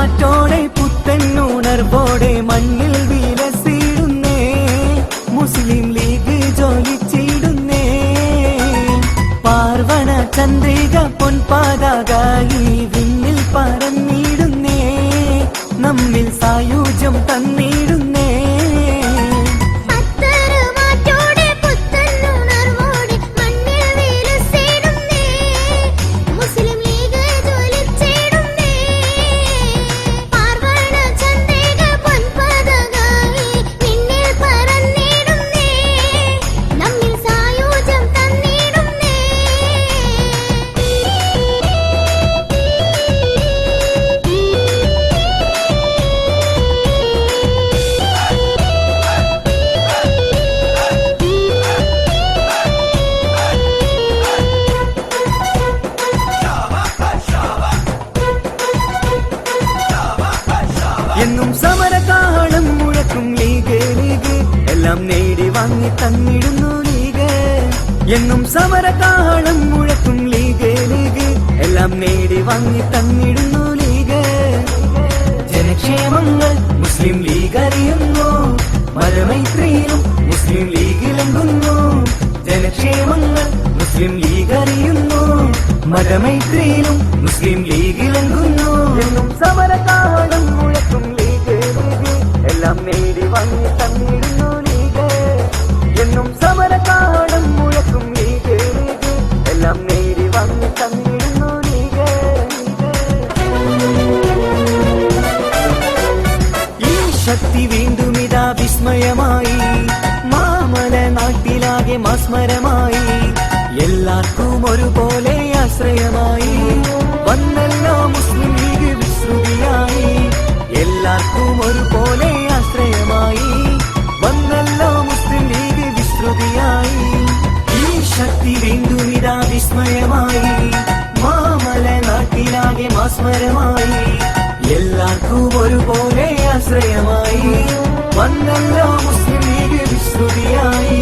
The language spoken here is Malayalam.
മാറ്റോടെ പുത്തനുണർവോടെ മണ്ണിൽ വിലസിടുന്നേ മുസ്ലിം ലീഗ് ജോലിച്ചിടുന്നേ പാർവണ ചന്ദ്രിക പൊൻപാതാകായി വിണ്ണിൽ പറന്നിടുന്നേ നമ്മിൽ സായുജ്യം തന്നിടുന്നേ എന്നും സമരകാലം മുഴക്കും ലീഗ് ലീഗ് എല്ലാം നേടി വാങ്ങി തന്നിടുന്നു ലീഗ് എന്നും സമരകാലം മുഴക്കും ലീഗ് ലീഗ് എല്ലാം നേടി വാങ്ങി തന്നിടുന്നു ലീഗ് ജനക്ഷേമങ്ങൾ മുസ്ലിം ലീഗ് അറിയുന്നു മതമൈത്രിയിലും മുസ്ലിം ലീഗിലെങ്കുന്നു ജനക്ഷേമങ്ങൾ മുസ്ലിം ലീഗ് അറിയുന്നു മതമൈത്രിയിലും മുസ്ലിം ലീഗിലെങ്കുന്നു എന്നും സമരകാലം മുഴക്കും ലീഗ് ലീഗ് എല്ലാം നേടി വാങ്ങി തന്നിടുന്നു ലീഗ് എന്നും സമരകാലം മുഴക്കും ലീഗ് ലീഗ് എല്ലാം നേടി വാങ്ങി തന്നിടുന്നു ലീഗ് ഈ ശക്തി വീണ്ടും ഇതാ വിസ്മയമായി മാമല നാട്ടിലാകെ മാസ്മരമായി എല്ലാവർക്കും ഒരുപോലെ ആശ്രയമായി വന്നല്ലോ മുസ്ലിം ലീഗ് വിശ്രുതിയായി എല്ലാവർക്കും ഒരുപോലെ ആശ്രയമായി വന്നല്ലോ മുസ്ലിം ലീഗ് വിശ്രുതിയായി ഈ ശക്തി വീണ്ടും ഇതാ വിസ്മയമായി മാമല നാട്ടിലാകെ മാസ്മരമായി എല്ലാവർക്കും ഒരുപോലെ ആശ്രയമായി വന്നല്ലോ മുസ്ലിം ലീഗ് വിശ്രുതിയായി